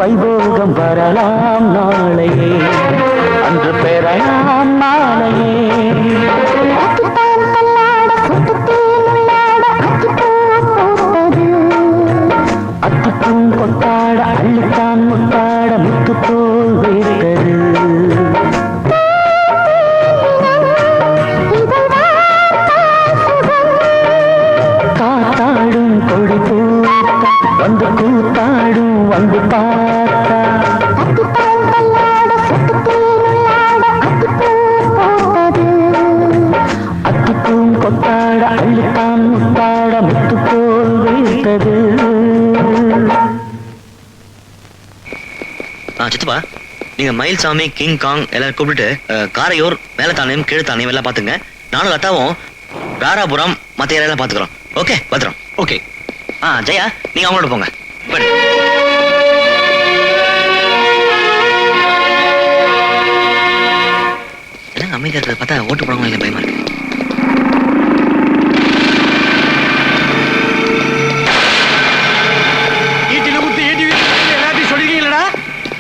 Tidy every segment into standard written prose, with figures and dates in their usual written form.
வைபோகம் வரலாம் நாளையே, அன்று பெறலாம் நாளையே. அத்துப்பூம் கொத்தாட அள்ளித்தான் முத்தாட முத்து போல் வைத்தது. காத்தாடும் கொடி பூத்த வந்து கூத்தாடும் வந்து பார்த்தா. அத்துப்பூம் கொத்தாட அள்ளித்தான் முத்தாட முத்து போல் வைத்தது. சித்தப்பா, நீங்க மயில்சாமி, கிங் காங் எல்லாரும் கூப்பிட்டு காரையூர், மேலத்தானியம், கீழ்த்தானியம் எல்லாம் பாத்துங்க. நானும் லதாவும் ராராபுரம் மத்த ஏரியா பாத்துக்கிறோம். ஓகே, பத்திரம். ஓகே. ஜெயா, நீங்க அவங்களோட போங்க. என்னங்க அமைதியா இருக்கிறத பார்த்தா ஓட்டு போடுவாங்க இல்லை பயமா இருக்கு.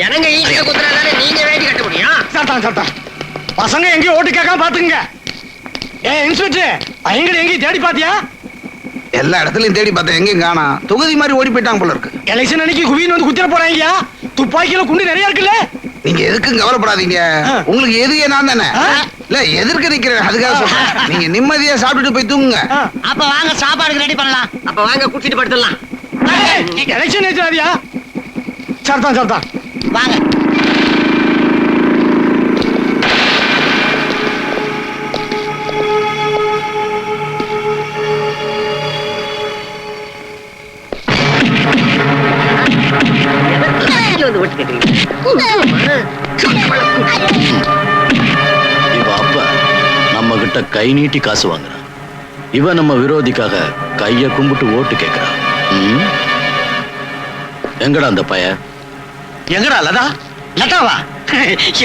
ஜனங்க ஈட்டில குத்துறதால நீங்க வேண்டி கட்ட முடியும். சத்தா பசங்க எங்கேயும் ஓட்டு கேட்காம பாத்துங்க. இன்ஸ்பெக்டர், எங்க எங்கேயும் தேடி பாத்தியா? எல்லா இடத்துலயும் தேடி பார்த்தேன், எங்கேயும் காணா. தொகுதி மாதிரி ஓடி போயிட்டாங்க போல இருக்கு. எலெக்ஷன் அன்னைக்கு குவின்னு வந்து குத்திர போறாங்க. துப்பாக்கியில குண்டு நிறைய இருக்குல்ல. நீங்க எதுக்கும் கவலைப்படாதீங்க, உங்களுக்கு எதுக்கே நான் தானே. இல்ல எதிர்க்க நிக்கிறேன், அதுக்காக சொல்றேன். நீங்க நிம்மதியா சாப்பிட்டுட்டு போய் தூங்குங்க. அப்ப வாங்க சாப்பாடுக்கு ரெடி பண்ணலாம். அப்ப வாங்க குடிச்சிட்டு படுத்துடலாம். எலெக்ஷன் ஏற்றாதியா? சர்தான் வாங்க. இவ அப்ப நம்ம கிட்ட கை நீட்டி காசு வாங்குறான். இவ நம்ம விரோதிக்காக கைய கும்பிட்டு ஓட்டு கேட்கிறான். எங்கடா அந்த பைய? எங்கடா லதா? லதாவா?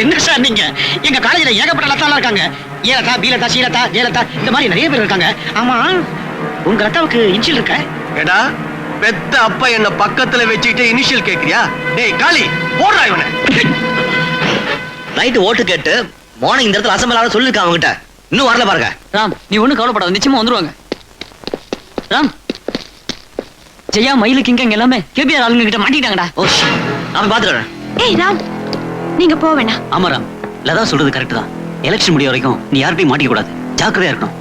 என்ன சார் நீங்க? எங்க காலேஜ்ல ஏகப்பட்ட லதாலாம் இருக்காங்க. ஏலதா, பீலதா, சீலதா, ஜெயலதா, இந்த மாதிரி நிறைய பேர் இருக்காங்க. ஆமா, உங்க லதாவுக்கு இனிஷியல் இருக்க? ஏடா, பெத்த அப்பா என்ன பக்கத்துல வச்சுக்கிட்டு இனிஷியல் கேக்குறியா? டேய் காளி, போடுறா இவனை. நைட்டு ஓட்டு கேட்டு மார்னிங் இந்த இடத்துல அசம்பலாக சொல்லிருக்காங்க அவங்ககிட்ட. இன்னும் வரல பாருங்க. ராம், நீ ஒண்ணும் கவலைப்படாத, நிச்சயமா வந்துருவாங்க. ராம், ஜெயா, மயிலு, கிங்க எல்லாமே கேபிஆர் ஆளுங்க கிட்ட மாட்டிட்டாங்கடா. ஓ, நான் பாத்துறேன். ஏய் ராம், நீங்க போக வேணாம். ஆமா ராம், லதா சொல்றது கரெக்ட் தான். எலெக்ஷன் முடிய வரைக்கும் நீ யார்கிட்டயும் மாட்டிக்க கூடாது, ஜாக்கிரதையா இருக்கணும்.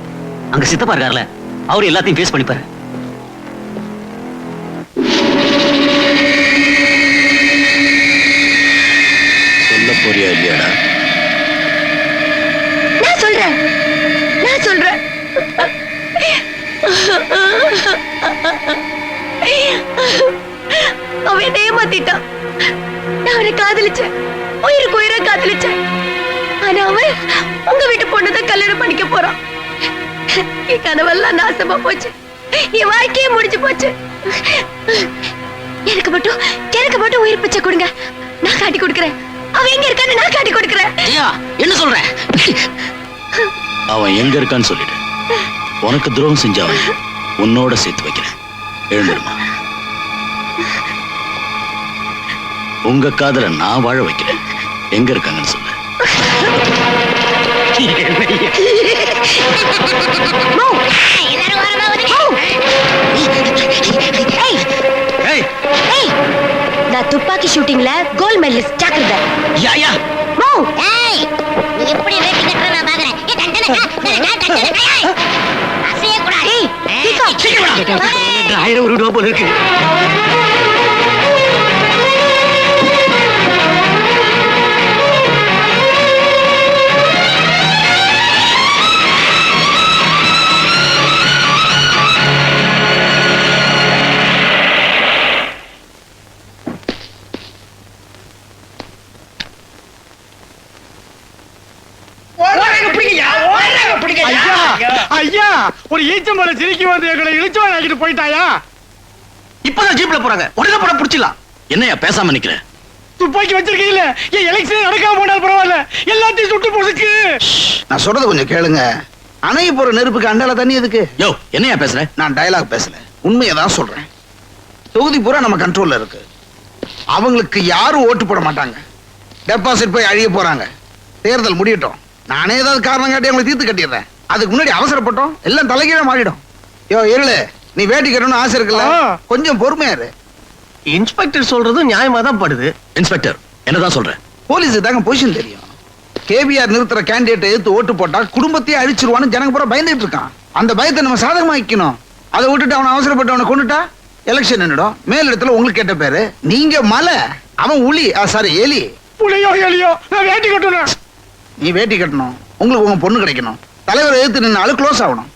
அங்க சித்தப்பா இருக்காருல, அவரு எல்லாத்தையும் ஃபேஸ் பண்ணிப்பாரு. சொல்ல போறியா இல்லையாடா? நான் சொல்றேன். அவன் என்ன ஏமாத்திட்டான். நான் அவனை காதலிச்சேன், உயிருக்கு உயிரை காதலிச்சேன். ஆனா அவன் உங்க வீட்டு பொண்ணுதான் கல்யாணம் பண்ணிக்க போறான். என் கனவெல்லாம் நாசமா போச்சு, என் வாழ்க்கையே முடிஞ்சு போச்சு. எனக்கு மட்டும் உயிர் பிச்சை கொடுங்க, நான் காட்டி கொடுக்கிறேன். அவன் எங்க இருக்கான்னு நான் காட்டி கொடுக்கிறேன். என்ன சொல்ற? அவன் எங்க இருக்கான்னு சொல்லிடு. உனக்கு துரோகம் செஞ்சவன் உன்னோட சேர்த்து வைக்கிறேன். எழுந்துருமா. உங்க காதல நான் வாழ வைக்கிறேன். எங்க இருக்காங்கன்னு சொல்லு. நான் துப்பாக்கி ஷூட்டிங்ல கோல்ட் மெடலிஸ்ட் ஜாக்கிரதை. யா மோ, ஏய், நீ எப்படி வேட்டி கட்டற நான் பாக்குறேன். ஏ டண்டன அசைய கூடாது. ஏய், சீக்கிரம் 1000 ரூபாய் போல இருக்கு. ஐயா, ஒரு ஈச்சம்பழ சிரிக்கி வந்து எங்களை இழுச்சவன் ஆக்கிட்டு போயிட்டாயா? இப்பதான் ஜீப்ல போறாங்க, உடனே போட புடிச்சிடலாம். என்னையா பேசாம நிக்கிற? துப்பாக்கி வச்சிருக்கீங்கள, ஏன் எலெக்ஷன் நடக்காம போனாலும் பரவாயில்ல, எல்லாத்தையும் சுட்டு போடுக்கு. நான் சொல்றது கொஞ்சம் கேளுங்க. அணைய போற நெருப்புக்கு அண்டால தண்ணி எதுக்கு? யோ, என்னையா பேசுற? நான் டயலாக் பேசல, உண்மையை தான் சொல்றேன். தொகுதி பூரா நம்ம கண்ட்ரோல்ல இருக்கு. அவங்களுக்கு யாரும் ஓட்டு போட மாட்டாங்க. டெபாசிட் போய் அழிய போறாங்க. தேர்தல் முடியட்டும், நானே ஏதாவது காரணம் காட்டி அவங்களை தீர்த்து கட்டிடுறேன். அதுக்கு முன்னாடி அவசரப்பட்டோம், எல்லாம் தலைகீழ மாறிடும். யோ இருளு, நீ வேட்டி கட்டணும்னு ஆசை இருக்குல்ல, கொஞ்சம் பொறுமையா இரு. இன்ஸ்பெக்டர் சொல்றது நியாயமா தான் படுது. இன்ஸ்பெக்டர் என்னதான் சொல்றேன்? போலீஸுக்கு தாங்க பொசிஷன் தெரியும். கேபிஆர் நிறுத்துற கேண்டிடேட்டை எடுத்து ஓட்டு போட்டா குடும்பத்தையே அழிச்சிருவான்னு ஜனங்க பூரா பயந்துட்டு இருக்கான். அந்த பயத்தை நம்ம சாதகமாக்கணும். அதை விட்டுட்டு அவனை அவசரப்பட்டு அவனை கொண்டுட்டா எலெக்ஷன் என்னிடும். மேலிடத்துல உங்களுக்கு கேட்ட பேரு, நீங்க மலை, அவன் உளி, சாரி எலி. புளியோ எலியோ, நான் வேட்டி கட்டணும். நீ வேட்டி கட்டணும், உங்களுக்கு உங்க பொண்ணு கிடைக்கணும். தலைவர் எதிர்த்து நின்னாலும் க்ளோஸ் ஆகணும்.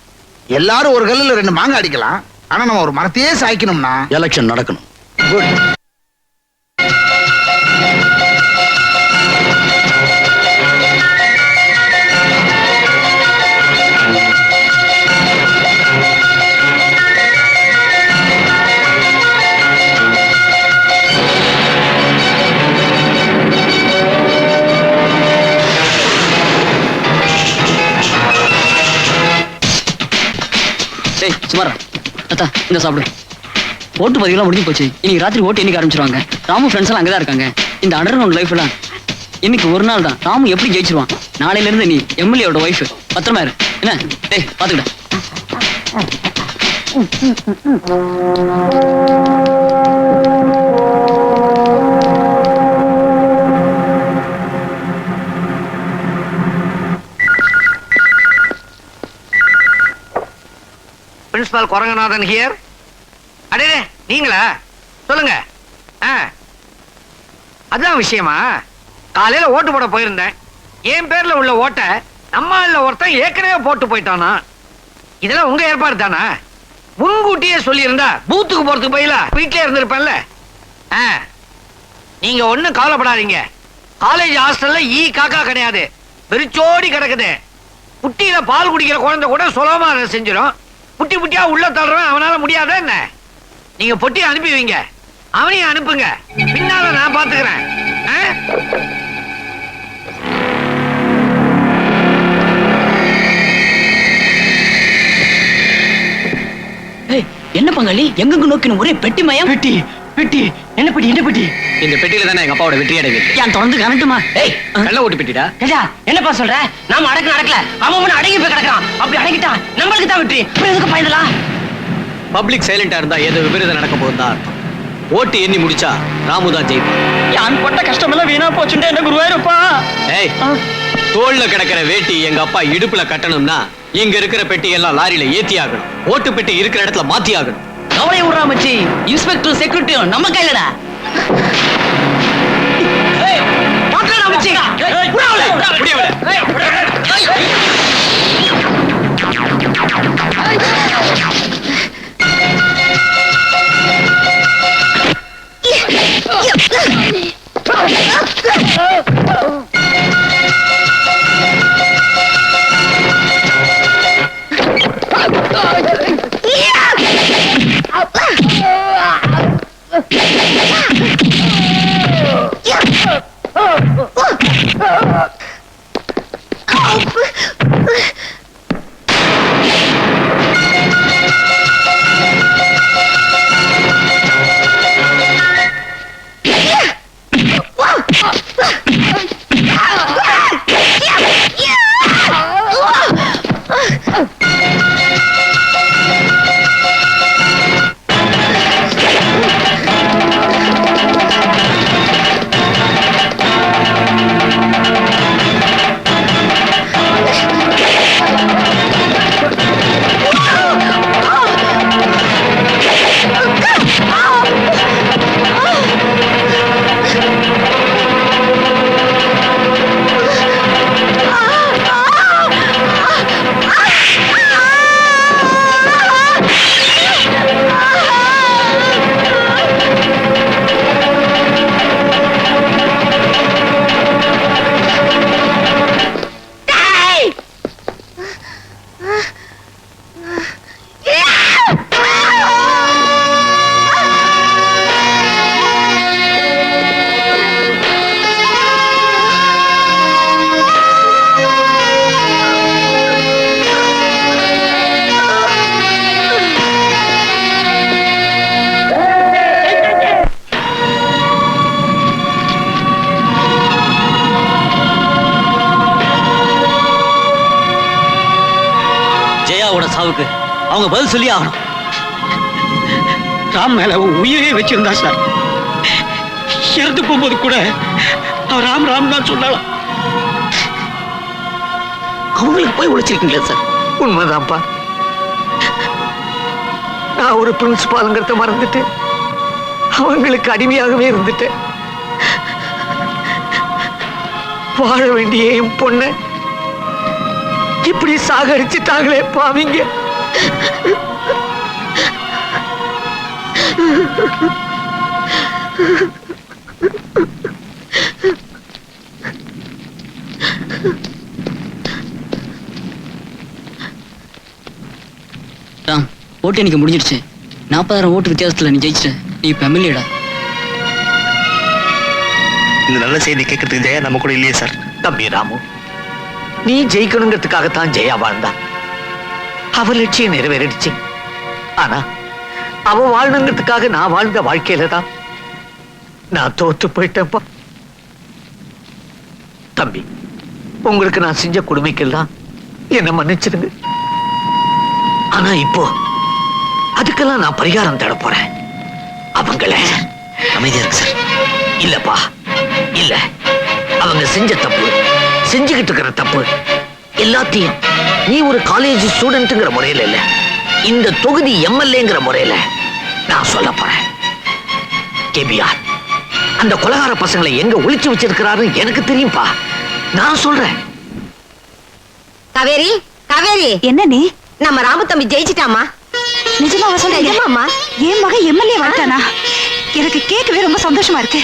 எல்லாரும் ஒரு கல்லுல 2 மாங்காய் அடிக்கலாம், ஆனா நம்ம ஒரு மரத்தையே சாய்க்கணும்னா எலெக்ஷன் நடக்கணும். குட். டேய் சுமாரா அத்தா இந்த சாப்பிடு. ஓட்டு பதிவுலாம் முடிஞ்சு போச்சு. இன்னைக்கு ராத்திரி ஓட்டு எண்ணிக்க ஆரம்பிச்சிருவாங்க. ராமு ஃப்ரெண்ட்ஸ் எல்லாம் அங்கதான் இருக்காங்க. இந்த அண்டர் கிரவுண்ட் லைஃப் எல்லாம் இன்னைக்கு ஒரு நாள் தான். ராமு எப்படி ஜெயிச்சிருவான். நாளையில இருந்து நீ எம்எல்ஏவோட ஒய்ஃப். பத்திரமா இரு என்ன? டேய் பாத்துக்கிட்ட. Principal Kuranganathan here. அடே நீங்களா? சொல்லுங்க. அதான் விஷயமா? காலையில ஓட்டு போட போயிருந்தேன். என் பேர்ல உள்ள ஓட்டை நம்ம ஆள்ல ஒருத்தன் ஏற்கனவே போட்டு போயிட்டானா. இதெல்லாம் உங்க ஏற்பாடு தானா? முன்கூட்டியே சொல்லியிருந்தா பூத்துக்கு போறதுக்கு பதிலா வீட்டிலே இருந்திருப்பேன்ல. நீங்க ஒண்ணும் கவலைப்படாதீங்க. காலேஜ் ஹாஸ்டல்ல காக்கா கிடையாது, வெறிச்சோடி கிடக்குது. குட்டியில பால் குடிக்கிற குழந்தை கூட சுலபமா அதை செஞ்சிடும். புட்டி புட்டியா உள்ள தள்ளுறவன் அவனால முடியாத என்ன? நீங்க பொட்டி அனுப்பி வைங்க, அவனையும் அனுப்புங்க. பின்னால நான் பாத்துக்கிறேன். என்ன பங்காளி எங்க நோக்கின ஒரே பெட்டி மயம்? பெட்டி பெட்டி என்ன பெட்டி? என்ன பெட்டி? இந்த பெட்டியில தானே எங்க அப்பாவோட வெற்றி அடைவு. ஏன் தொடர்ந்து கரண்டுமா? ஏய் கள்ள ஓட்டு பெட்டிடா. ஏடா என்னப்பா சொல்ற? நாம நடக்கல, அவன் அடங்கி போய் கிடக்கான். அப்படி அடங்கிட்டா நம்மளுக்கு தான் வெற்றி. எதுக்கு பயந்தலாம்? பப்ளிக் சைலண்டா இருந்தா ஏதோ விபரீதம் நடக்க போகுதா அர்த்தம். ஓட்டு எண்ணி முடிச்சா ராமு தான் ஜெயிப்பான். யான் பட்ட கஷ்டம் எல்லாம் வீணா போச்சுட்டு என்ன குருவாயிருப்பா. ஏய் தோல்ல கிடக்கிற வேட்டி எங்க அப்பா இடுப்புல கட்டணும்னா இங்க இருக்கிற பெட்டி எல்லாம் லாரியில ஏத்தி ஆகணும். ஓட்டு பெட்டி இருக்கிற இடத்துல மாத்தி ஆகணும். கவலை விடுறா மச்சி. இன்ஸ்பெக்டர் செக்யூரிட்டியும் நம்ம கையிலடா. அவங்க பதில் சொல்லி ஆகணும். ராம் மேல உயிரே வச்சிருந்தா சார். இறந்து போகும்போது கூட அவன் ராம் ராம் தான் சொன்னாலும் அவங்களுக்கு போய் ஒழிச்சிருக்கீங்களா சார்? உண்மைதான்ப்பா. நான் ஒரு பிரின்சிபாலுங்கிறத மறந்துட்டு அவங்களுக்கு அடிமையாகவே இருந்துட்டேன். வாழ வேண்டிய என் பொண்ணை இப்படி சாகடிச்சுட்டாங்களே பாவிங்க. ராம், ஓட்டு எனக்கு முடிஞ்சிடுச்சு. 40,000 ஓட்டு வித்தியாசத்துல நீ ஜெயிச்சிட்ட. நீ இப்ப எம்எல்ஏடா. இந்த நல்ல செய்தி கேட்கறதுக்கு ஜெயா நம்ம கூட இல்லையே சார். தம்பி ராமு, நீ ஜெயிக்கணுங்கிறதுக்காகத்தான் ஜெயா வாழ்ந்தா. அவ லட்சியம் நிறைவேறிடுச்சு. ஆனா அவ வாழணுங்கிறதுக்காக நான் வாழ்ந்த வாழ்க்கையில தான் நான் தோத்து போயிட்டேன்ப்பா. தம்பி, உங்களுக்கு நான் செஞ்ச கொடுமைக்கெல்லாம் என்ன மன்னிச்சிருங்க. ஆனா இப்போ அதுக்கெல்லாம் நான் பரிகாரம் தேட போறேன். அவங்கள அமைதியா இருக்கு சார். இல்லப்பா, இல்ல, அவங்க செஞ்ச தப்பு, செஞ்சுக்கிட்டு இருக்கிற தப்பு எல்லாத்தையும் நீ ஒரு காலேஜ் ஸ்டூடெண்ட்ங்கிற முறையில இல்ல, இந்த தொகுதி எம்எல்ஏங்கிற முறையில நான் சொல்ல போறேன். கேபிஆர் அந்த கொலகார பசங்களை எங்க ஒளிச்சு வச்சிருக்கிறாரு எனக்கு தெரியும்பா. நான் சொல்றேன். காவேரி, காவேரி, என்ன நீ? நம்ம ராமு தம்பி ஜெயிச்சிட்டாமா? நிஜமா சொல்றேன். நிஜமாமா? என் மகன் எம்எல்ஏ வந்துட்டானா? எனக்கு கேட்கவே ரொம்ப சந்தோஷமா இருக்கு.